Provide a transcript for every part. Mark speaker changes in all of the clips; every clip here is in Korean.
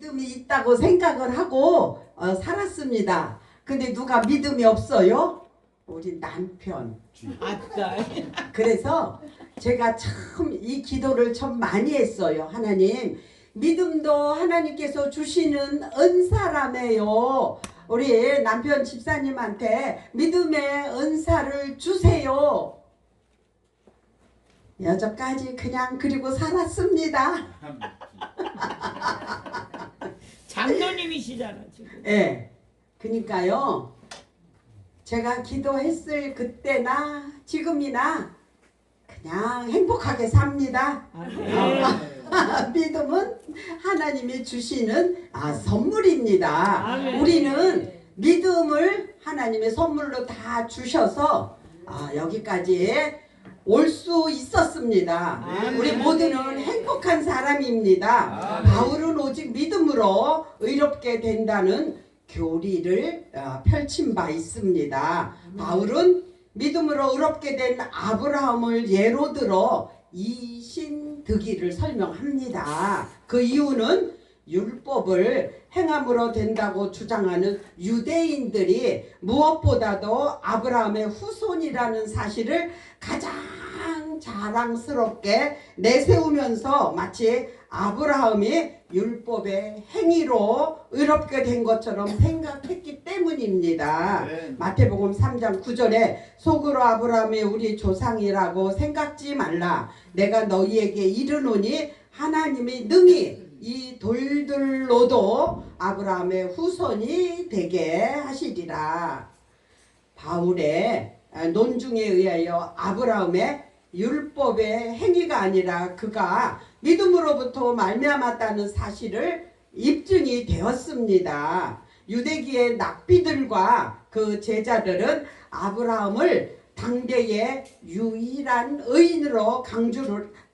Speaker 1: 믿음이 있다고 생각을 하고 살았습니다. 근데 누가 믿음이 없어요? 우리 남편.
Speaker 2: 아따.
Speaker 1: 그래서 제가 참 이 기도를 참 많이 했어요. 하나님, 믿음도 하나님께서 주시는 은사라며요. 우리 남편 집사님한테 믿음의 은사를 주세요. 여기까지 그냥 그리고 살았습니다.
Speaker 2: 장로님이시잖아 지금.
Speaker 1: 예. 그러니까요. 제가 기도했을 그때나 지금이나 그냥 행복하게 삽니다. 믿음은 하나님이 주시는 선물입니다.
Speaker 2: 아멘.
Speaker 1: 우리는 믿음을 하나님의 선물로 다 주셔서 여기까지 올 수 있었습니다.
Speaker 2: 아멘.
Speaker 1: 우리 모두는 행복한 사람입니다.
Speaker 3: 아멘.
Speaker 1: 바울은 오직 믿음으로 의롭게 된다는 교리를 펼친 바 있습니다. 바울은 믿음으로 의롭게 된 아브라함을 예로 들어 이신득의를 설명합니다. 그 이유는 율법을 행함으로 된다고 주장하는 유대인들이 무엇보다도 아브라함의 후손이라는 사실을 가장 자랑스럽게 내세우면서 마치 아브라함이 율법의 행위로 의롭게 된 것처럼 생각했기 때문입니다.
Speaker 3: 네.
Speaker 1: 마태복음 3장 9절에 속으로 아브라함이 우리 조상이라고 생각지 말라. 내가 너희에게 이르노니 하나님이 능히 이 돌들로도 아브라함의 후손이 되게 하시리라. 바울의 논중에 의하여 아브라함의 율법의 행위가 아니라 그가 믿음으로부터 말미암았다는 사실을 입증이 되었습니다. 유대기의 납비들과 그 제자들은 아브라함을 당대의 유일한 의인으로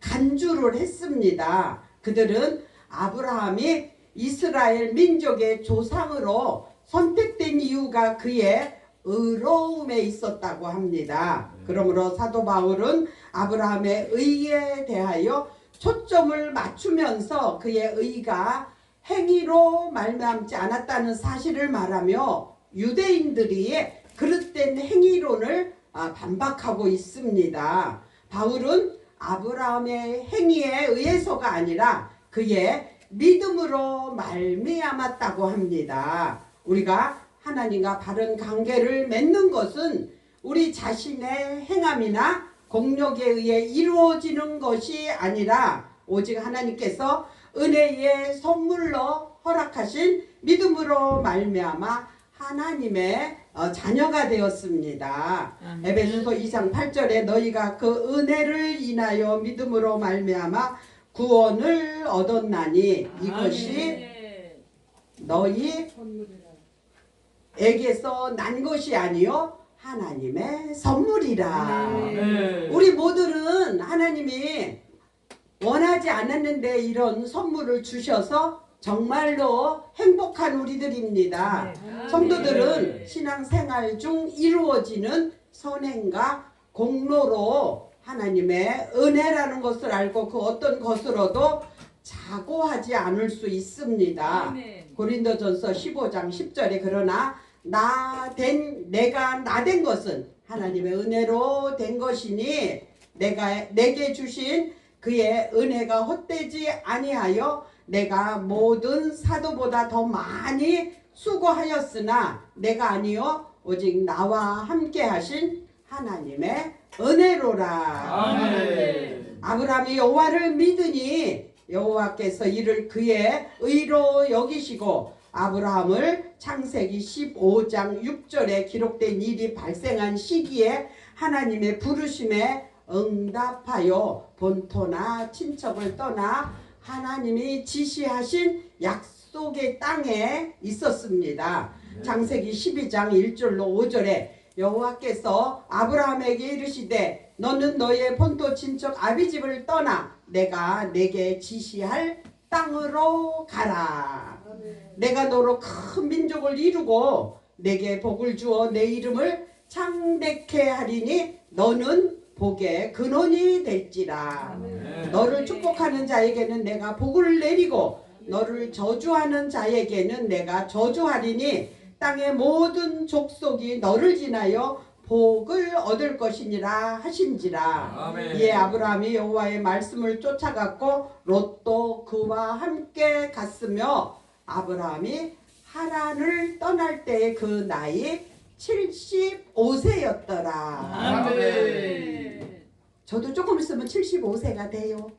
Speaker 1: 간주를 했습니다. 그들은 아브라함이 이스라엘 민족의 조상으로 선택된 이유가 그의 의로움에 있었다고 합니다. 그러므로 사도 바울은 아브라함의 의에 대하여 초점을 맞추면서 그의 의가 행위로 말미암지 않았다는 사실을 말하며 유대인들이 그릇된 행위론을 반박하고 있습니다. 바울은 아브라함의 행위에 의해서가 아니라 그의 믿음으로 말미암았다고 합니다. 우리가 하나님과 바른 관계를 맺는 것은 우리 자신의 행함이나 공력에 의해 이루어지는 것이 아니라 오직 하나님께서 은혜의 선물로 허락하신 믿음으로 말미암아 하나님의 자녀가 되었습니다. 에베소서 2장 8절에 너희가 그 은혜를 인하여 믿음으로 말미암아 구원을 얻었나니 이것이 너희에게서 난 것이 아니요 하나님의 선물이라. 우리 모두는 하나님이 원하지 않았는데 이런 선물을 주셔서 정말로 행복한 우리들입니다. 성도들은 신앙생활 중 이루어지는 선행과 공로로 하나님의 은혜라는 것을 알고 그 어떤 것으로도 자고하지 않을 수 있습니다. 고린도전서 15장 10절에 그러나 내가 나 된 것은 하나님의 은혜로 된 것이니 내게 주신 그의 은혜가 헛되지 아니하여 내가 모든 사도보다 더 많이 수고하였으나 내가 아니요 오직 나와 함께 하신 하나님의 은혜로라.
Speaker 3: 아멘.
Speaker 1: 아브라함이 여호와를 믿으니 여호와께서 이를 그의 의로 여기시고 아브라함을 창세기 15장 6절에 기록된 일이 발생한 시기에 하나님의 부르심에 응답하여 본토나 친척을 떠나 하나님이 지시하신 약속의 땅에 있었습니다. 창세기 12장 1절로 5절에 여호와께서 아브라함에게 이르시되 너는 너의 본토 친척 아비집을 떠나 내가 내게 지시할 땅으로 가라. 내가 너로 큰 민족을 이루고 내게 복을 주어 내 이름을 창대케 하리니 너는 복의 근원이 될지라. 너를 축복하는 자에게는 내가 복을 내리고 너를 저주하는 자에게는 내가 저주하리니 땅의 모든 족속이 너를 지나여 복을 얻을 것이니라 하신지라.
Speaker 2: 아멘.
Speaker 1: 이에 아브라함이 여호와의 말씀을 쫓아갔고 롯도 그와 함께 갔으며 아브라함이 하란을 떠날 때의 그 나이 75세였더라.
Speaker 2: 아멘.
Speaker 1: 저도 조금 있으면 75세가 돼요.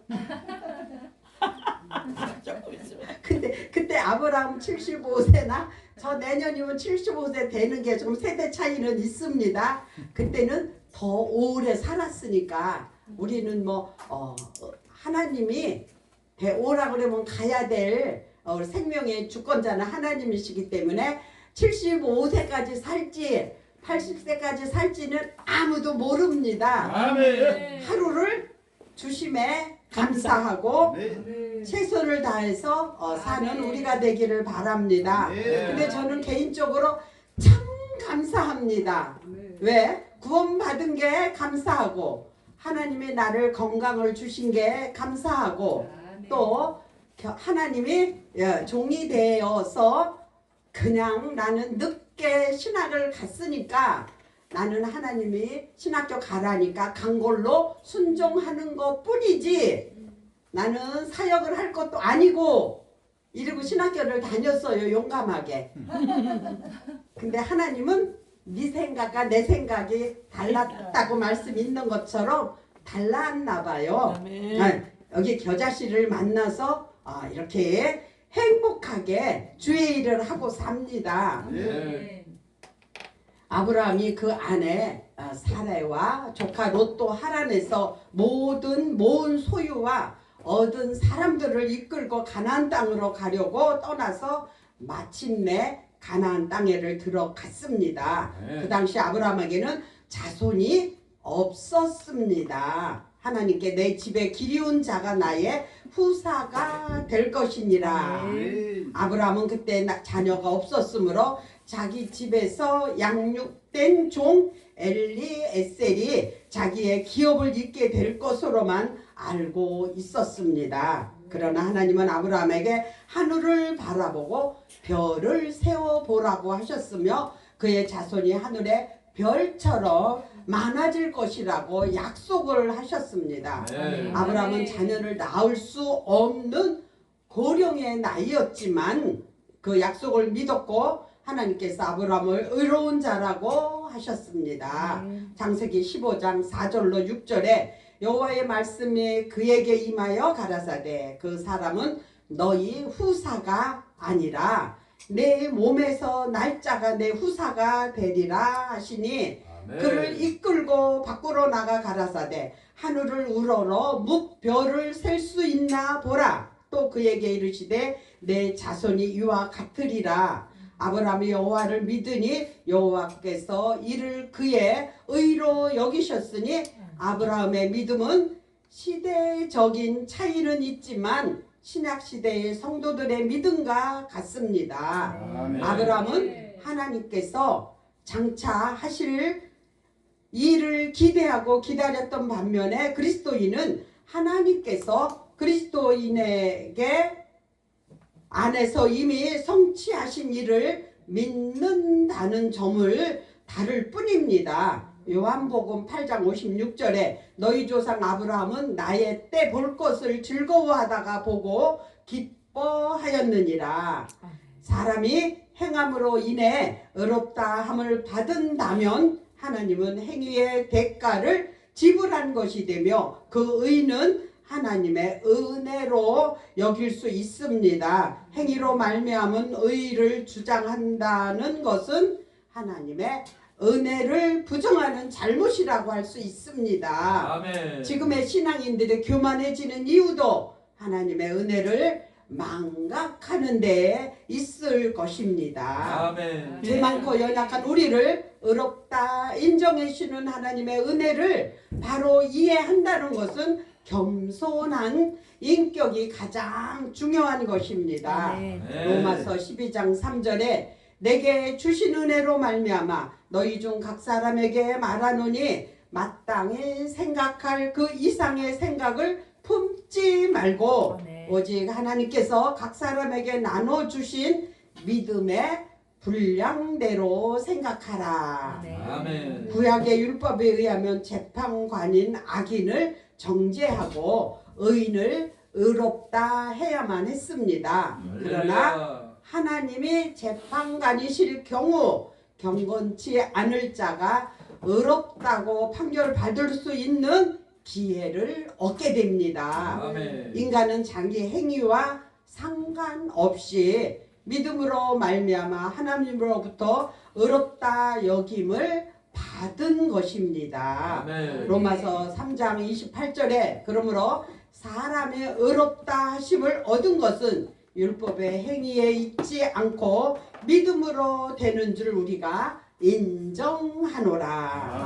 Speaker 1: 근데 그때 아브라함 75세나 저 내년이면 75세 되는 게 좀 세대 차이는 있습니다. 그때는 더 오래 살았으니까 우리는 뭐 하나님이 오라 그러면 가야 될 생명의 주권자는 하나님이시기 때문에 75세까지 살지 80세까지 살지는 아무도 모릅니다.
Speaker 2: 아멘.
Speaker 1: 하루를 주심에 감사하고
Speaker 3: 네.
Speaker 1: 최선을 다해서 사는 우리가 되기를 바랍니다.
Speaker 3: 네.
Speaker 1: 근데 저는 개인적으로 참 감사합니다. 왜? 구원받은 게 감사하고 하나님이 나를 건강을 주신 게 감사하고 또 하나님이 종이 되어서 그냥 나는 늦게 신학을 갔으니까 나는 하나님이 신학교 가라니까 간 걸로 순종하는 것 뿐이지 나는 사역을 할 것도 아니고 이러고 신학교를 다녔어요. 용감하게. 근데 하나님은 네 생각과 내 생각이 달랐다고 말씀 있는 것처럼 달랐나 봐요. 여기 겨자씨를 만나서 이렇게 행복하게 주의 일을 하고 삽니다.
Speaker 2: 네.
Speaker 1: 아브라함이 그 아내 사레와 조카 롯도 하란에서 모은 소유와 얻은 사람들을 이끌고 가나안 땅으로 가려고 떠나서 마침내 가나안 땅에를 들어갔습니다.
Speaker 2: 네.
Speaker 1: 그 당시 아브라함에게는 자손이 없었습니다. 하나님께 내 집에 기리운 자가 나의 후사가 될 것이니라.
Speaker 3: 네.
Speaker 1: 아브라함은 그때 자녀가 없었으므로 자기 집에서 양육된 종 엘리에셀이 자기의 기업을 잇게 될 것으로만 알고 있었습니다. 그러나 하나님은 아브라함에게 하늘을 바라보고 별을 세워보라고 하셨으며 그의 자손이 하늘의 별처럼 많아질 것이라고 약속을 하셨습니다.
Speaker 2: 네.
Speaker 1: 아브라함은 자녀를 낳을 수 없는 고령의 나이였지만 그 약속을 믿었고 하나님께서 아브라함을 의로운 자라고 하셨습니다. 창세기 15장 4절로 6절에 여호와의 말씀이 그에게 임하여 가라사대 그 사람은 너희 후사가 아니라 내 몸에서 날짜가 내 후사가 되리라 하시니 그를 이끌고 밖으로 나가 가라사대 하늘을 우러러 묵별을 셀 수 있나 보라. 또 그에게 이르시되 내 자손이 이와 같으리라. 아브라함이 여호와를 믿으니 여호와께서 이를 그의 의로 여기셨으니 아브라함의 믿음은 시대적인 차이는 있지만 신약시대의 성도들의 믿음과 같습니다.
Speaker 2: 아멘.
Speaker 1: 아브라함은 하나님께서 장차 하실 일을 기대하고 기다렸던 반면에 그리스도인은 하나님께서 그리스도인에게 안에서 이미 성취하신 일을 믿는다는 점을 다를 뿐입니다. 요한복음 8장 56절에 너희 조상 아브라함은 나의 때 볼 것을 즐거워하다가 보고 기뻐하였느니라. 사람이 행함으로 인해 의롭다 함을 받은다면 하나님은 행위의 대가를 지불한 것이 되며 그 의는 하나님의 은혜로 여길 수 있습니다. 행위로 말미암은 의를 주장한다는 것은 하나님의 은혜를 부정하는 잘못이라고 할 수 있습니다.
Speaker 2: 아멘.
Speaker 1: 지금의 신앙인들이 교만해지는 이유도 하나님의 은혜를 망각하는 데에 있을 것입니다.
Speaker 2: 아멘.
Speaker 1: 죄 많고 연약한 우리를 의롭다 인정해 주시는 하나님의 은혜를 바로 이해한다는 것은 겸손한 인격이 가장 중요한 것입니다. 로마서 12장 3절에 내게 주신 은혜로 말미암아 너희 중 각 사람에게 말하노니 마땅히 생각할 그 이상의 생각을 품지 말고 오직 하나님께서 각 사람에게 나눠주신 믿음의 분량대로 생각하라.
Speaker 2: 아멘.
Speaker 1: 구약의 율법에 의하면 재판관인 악인을 정죄하고 의인을 의롭다 해야만 했습니다. 그러나 하나님이 재판관이실 경우 경건치 않을 자가 의롭다고 판결받을 수 있는 기회를 얻게 됩니다.
Speaker 2: 아멘.
Speaker 1: 인간은 자기 행위와 상관없이 믿음으로 말미암아 하나님으로부터 의롭다 여김을 받은 것입니다.
Speaker 2: 아멘.
Speaker 1: 로마서 3장 28절에 그러므로 사람의 의롭다 하심을 얻은 것은 율법의 행위에 있지 않고 믿음으로 되는 줄 우리가 인정하노라.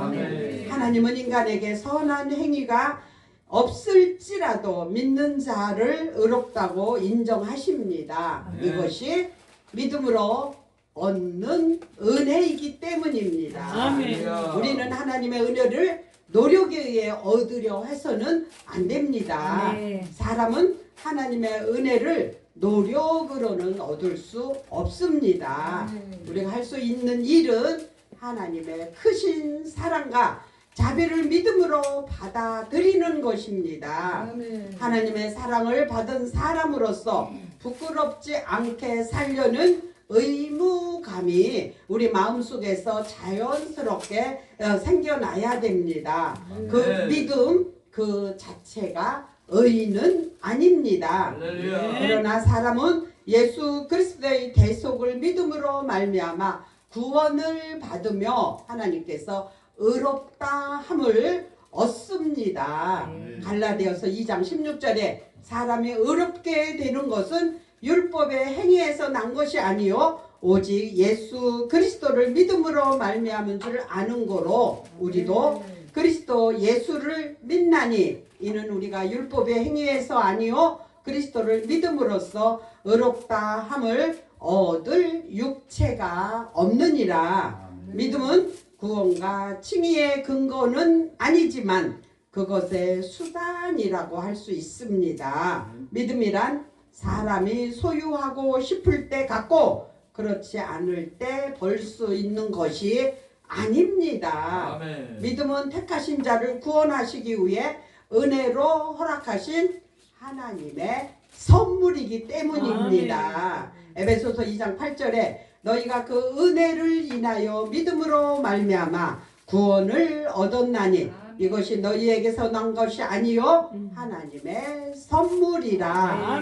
Speaker 2: 아멘.
Speaker 1: 하나님은 인간에게 선한 행위가 없을지라도 믿는 자를 의롭다고 인정하십니다. 이것이 믿음으로 얻는 은혜이기 때문입니다.
Speaker 2: 아멘.
Speaker 1: 우리는 하나님의 은혜를 노력에 의해 얻으려 해서는 안 됩니다. 사람은 하나님의 은혜를 노력으로는 얻을 수 없습니다. 우리가 할 수 있는 일은 하나님의 크신 사랑과 자비를 믿음으로 받아들이는 것입니다. 하나님의 사랑을 받은 사람으로서 부끄럽지 않게 살려는 의무감이 우리 마음속에서 자연스럽게 생겨나야 됩니다. 그 믿음 그 자체가 의는 아닙니다. 그러나 사람은 예수 그리스도의 대속을 믿음으로 말미암아 구원을 받으며 하나님께서 의롭다 함을 얻습니다. 갈라디아서 2장 16절에 사람이 의롭게 되는 것은 율법의 행위에서 난 것이 아니요 오직 예수 그리스도를 믿음으로 말미암은 줄 아는 거로 우리도 그리스도 예수를 믿나니 이는 우리가 율법의 행위에서 아니요 그리스도를 믿음으로써 의롭다 함을 얻을 육체가 없느니라. 믿음은 구원과 칭의의 근거는 아니지만 그것의 수단이라고 할 수 있습니다. 믿음이란 사람이 소유하고 싶을 때 갖고 그렇지 않을 때 벌 수 있는 것이 아닙니다.
Speaker 2: 아멘.
Speaker 1: 믿음은 택하신 자를 구원하시기 위해 은혜로 허락하신 하나님의 선물이기 때문입니다. 에베소서 2장 8절에 너희가 그 은혜를 인하여 믿음으로 말미암아 구원을 얻었나니 이것이 너희에게서 난 것이 아니요 하나님의 선물이라.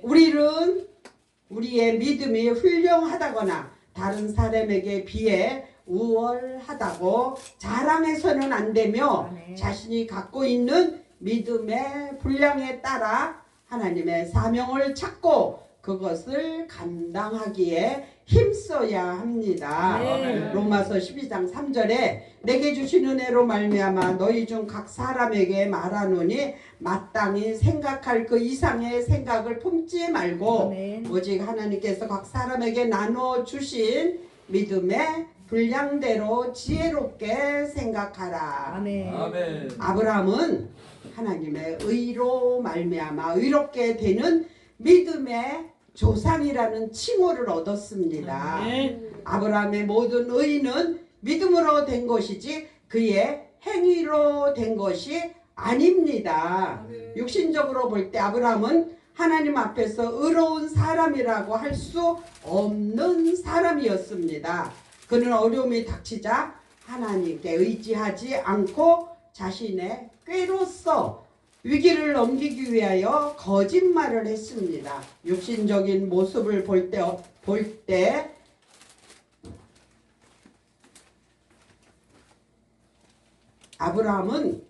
Speaker 1: 우리는 우리의 믿음이 훌륭하다거나 다른 사람에게 비해 우월하다고 자랑해서는 안 되며 자신이 갖고 있는 믿음의 분량에 따라 하나님의 사명을 찾고 그것을 감당하기에 힘써야 합니다. 로마서 12장 3절에 내게 주신 은혜로 말미암아 너희 중 각 사람에게 말하노니 마땅히 생각할 그 이상의 생각을 품지 말고 오직 하나님께서 각 사람에게 나눠 주신 믿음의 분량대로 지혜롭게 생각하라.
Speaker 2: 아멘.
Speaker 1: 아브라함은 하나님의 의로 말미암아 의롭게 되는 믿음의 조상이라는 칭호를 얻었습니다. 아브라함의 모든 의는 믿음으로 된 것이지 그의 행위로 된 것이 아닙니다. 육신적으로 볼 때 아브라함은 하나님 앞에서 의로운 사람이라고 할 수 없는 사람이었습니다. 그는 어려움이 닥치자 하나님께 의지하지 않고 자신의 꾀로서 위기를 넘기기 위하여 거짓말을 했습니다. 육신적인 모습을 볼 때 아브라함은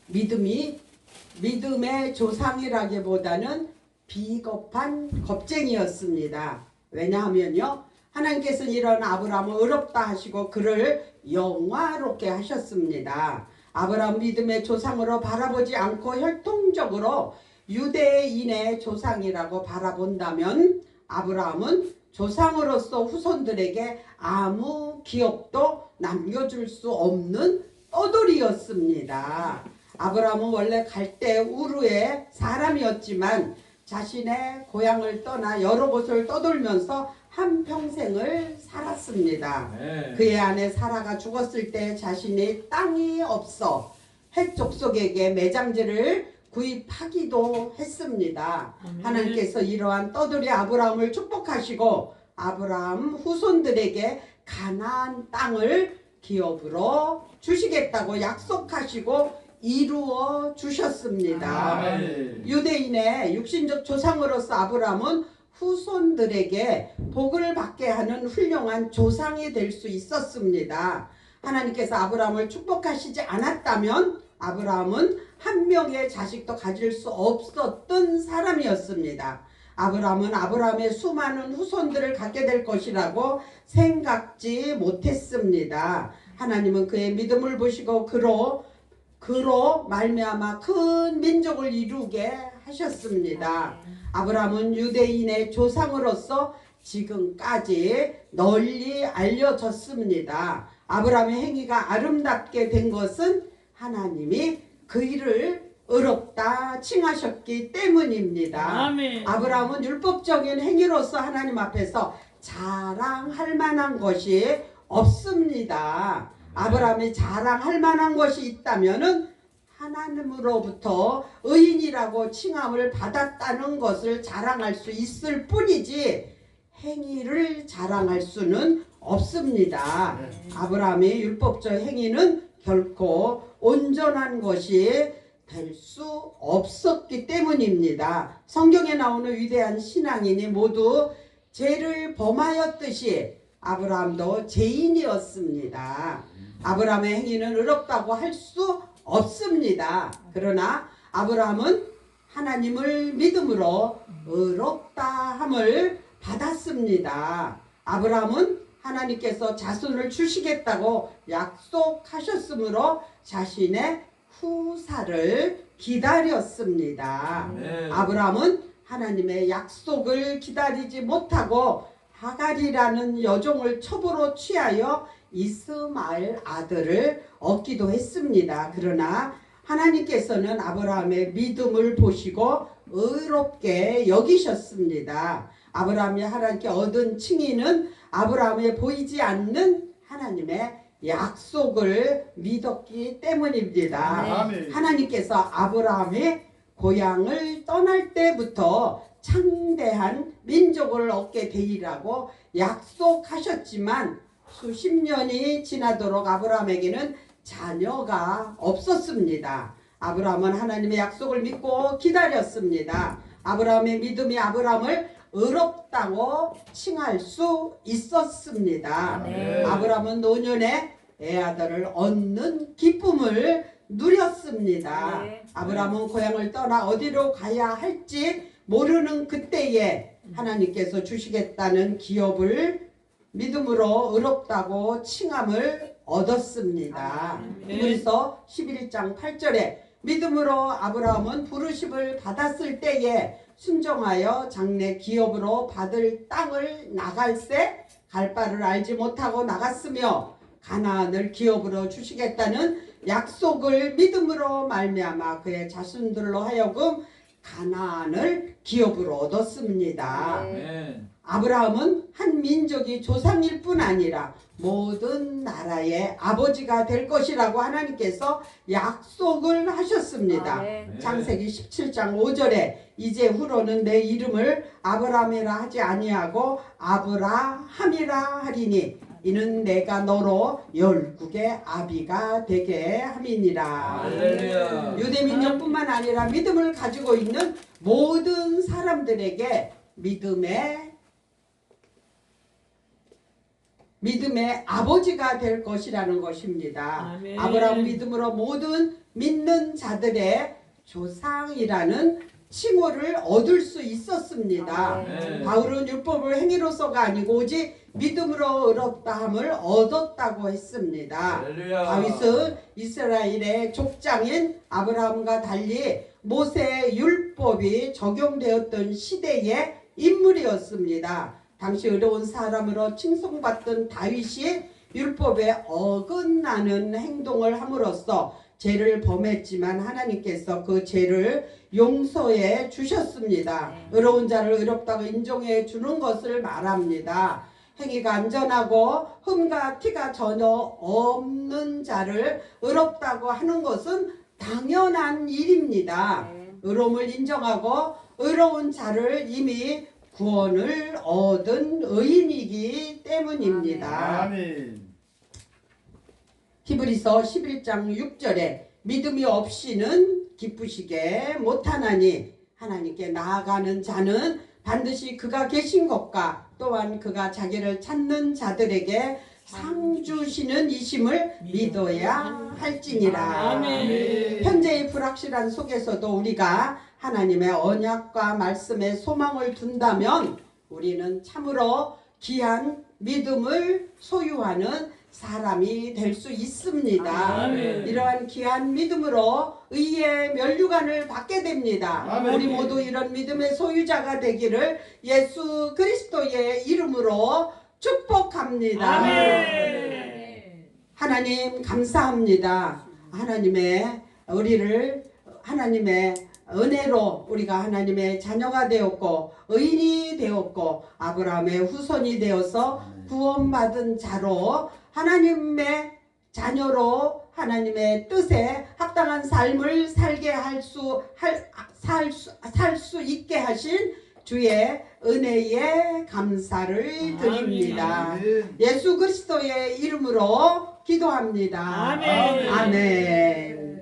Speaker 1: 믿음의 조상이라기보다는 비겁한 겁쟁이였습니다. 왜냐하면요 하나님께서는 이런 아브라함을 의롭다 하시고 그를 영화롭게 하셨습니다. 아브라함 믿음의 조상으로 바라보지 않고 혈통적으로 유대인의 조상이라고 바라본다면 아브라함은 조상으로서 후손들에게 아무 기업도 남겨줄 수 없는 떠돌이였습니다. 아브라함은 원래 갈대 우르의 사람이었지만 자신의 고향을 떠나 여러 곳을 떠돌면서 한평생을 살았습니다. 그의 아내 사라가 죽었을 때 자신이 땅이 없어 헷 족속에게 매장지를 구입하기도 했습니다. 하나님께서 이러한 떠돌이 아브라함을 축복하시고 아브라함 후손들에게 가나안 땅을 기업으로 주시겠다고 약속하시고 이루어 주셨습니다. 유대인의 육신적 조상으로서 아브라함은 후손들에게 복을 받게 하는 훌륭한 조상이 될 수 있었습니다. 하나님께서 아브라함을 축복하시지 않았다면 아브라함은 한 명의 자식도 가질 수 없었던 사람이었습니다. 아브라함은 아브라함의 수많은 후손들을 갖게 될 것이라고 생각지 못했습니다. 하나님은 그의 믿음을 보시고 그로 말미암아 큰 민족을 이루게 하셨습니다. 아브라함은 유대인의 조상으로서 지금까지 널리 알려졌습니다. 아브라함의 행위가 아름답게 된 것은 하나님이 그 일을 의롭다 칭하셨기 때문입니다.
Speaker 2: 아멘.
Speaker 1: 아브라함은 율법적인 행위로서 하나님 앞에서 자랑할 만한 것이 없습니다. 아브라함이 자랑할 만한 것이 있다면은 하나님으로부터 의인이라고 칭함을 받았다는 것을 자랑할 수 있을 뿐이지 행위를 자랑할 수는 없습니다. 아브라함의 율법적 행위는 결코 온전한 것이 될 수 없었기 때문입니다. 성경에 나오는 위대한 신앙인이 모두 죄를 범하였듯이 아브라함도 죄인이었습니다. 아브라함의 행위는 의롭다고 할 수 없습니다. 그러나 아브라함은 하나님을 믿음으로 의롭다함을 받았습니다. 아브라함은 하나님께서 자손을 주시겠다고 약속하셨으므로 자신의 후사를 기다렸습니다. 아브라함은 하나님의 약속을 기다리지 못하고 하갈이라는 여종을 첩으로 취하여 이스마엘 아들을 얻기도 했습니다. 그러나 하나님께서는 아브라함의 믿음을 보시고 의롭게 여기셨습니다. 아브라함이 하나님께 얻은 칭의는 아브라함에 보이지 않는 하나님의 약속을 믿었기 때문입니다.
Speaker 2: 네.
Speaker 1: 하나님께서 아브라함의 고향을 떠날 때부터 창대한 민족을 얻게 되리라고 약속하셨지만 수십 년이 지나도록 아브라함에게는 자녀가 없었습니다. 아브라함은 하나님의 약속을 믿고 기다렸습니다. 아브라함의 믿음이 아브라함을 의롭다고 칭할 수 있었습니다. 아브라함은 노년에 애아들을 얻는 기쁨을 누렸습니다. 아브라함은 고향을 떠나 어디로 가야 할지 모르는 그때에 하나님께서 주시겠다는 기업을 믿음으로 의롭다고 칭함을 얻었습니다. 그래서 11장 8절에 믿음으로 아브라함은 부르심을 받았을 때에 순종하여 장래 기업으로 받을 땅을 나갈새 갈 바를 알지 못하고 나갔으며 가나안을 기업으로 주시겠다는 약속을 믿음으로 말미암아 그의 자손들로 하여금 가나안을 기업으로 얻었습니다. 아브라함은 한 민족이 조상일 뿐 아니라 모든 나라의 아버지가 될 것이라고 하나님께서 약속을 하셨습니다. 창세기 17장 5절에 이제후로는 내 이름을 아브라함이라 하지 아니하고 아브라함이라 하리니 이는 내가 너로 열국의 아비가 되게 함이니라. 유대민족뿐만 아니라 믿음을 가지고 있는 모든 사람들에게 믿음의 아버지가 될 것이라는 것입니다.
Speaker 2: 아멘.
Speaker 1: 아브라함 믿음으로 모든 믿는 자들의 조상이라는 칭호를 얻을 수 있었습니다. 바울은 율법을 행위로서가 아니고 오직 믿음으로 의롭다함을 얻었다고 했습니다. 다윗은 이스라엘의 족장인 아브라함과 달리 모세의 율법이 적용되었던 시대의 인물이었습니다. 당시 의로운 사람으로 칭송받던 다윗이 율법에 어긋나는 행동을 함으로써 죄를 범했지만 하나님께서 그 죄를 용서해 주셨습니다. 의로운 자를 의롭다고 인정해 주는 것을 말합니다. 행위가 안전하고 흠과 티가 전혀 없는 자를 의롭다고 하는 것은 당연한 일입니다. 의로움을 인정하고 의로운 자를 이미 구원을 얻은 의인이기 때문입니다.
Speaker 2: 아멘.
Speaker 1: 히브리서 11장 6절에 믿음이 없이는 기쁘시게 못하나니 하나님께 나아가는 자는 반드시 그가 계신 것과 또한 그가 자기를 찾는 자들에게 상 주시는 이심을 믿어야 할지니라.
Speaker 3: 아멘.
Speaker 1: 현재의 불확실한 속에서도 우리가 하나님의 언약과 말씀에 소망을 둔다면 우리는 참으로 귀한 믿음을 소유하는 사람이 될 수 있습니다.
Speaker 3: 아멘.
Speaker 1: 이러한 귀한 믿음으로 의의 면류관을 받게 됩니다.
Speaker 2: 아멘.
Speaker 1: 우리 모두 이런 믿음의 소유자가 되기를 예수 그리스도의 이름으로 축복합니다.
Speaker 3: 아멘.
Speaker 1: 하나님 감사합니다. 하나님의 우리를 하나님의 은혜로 우리가 하나님의 자녀가 되었고 의인이 되었고 아브라함의 후손이 되어서 구원받은 자로 하나님의 자녀로 하나님의 뜻에 합당한 삶을 살게 살 수 있게 하신 주의 은혜에 감사를 드립니다.
Speaker 2: 아멘.
Speaker 1: 예수 그리스도의 이름으로 기도합니다.
Speaker 3: 아멘.
Speaker 1: 아멘.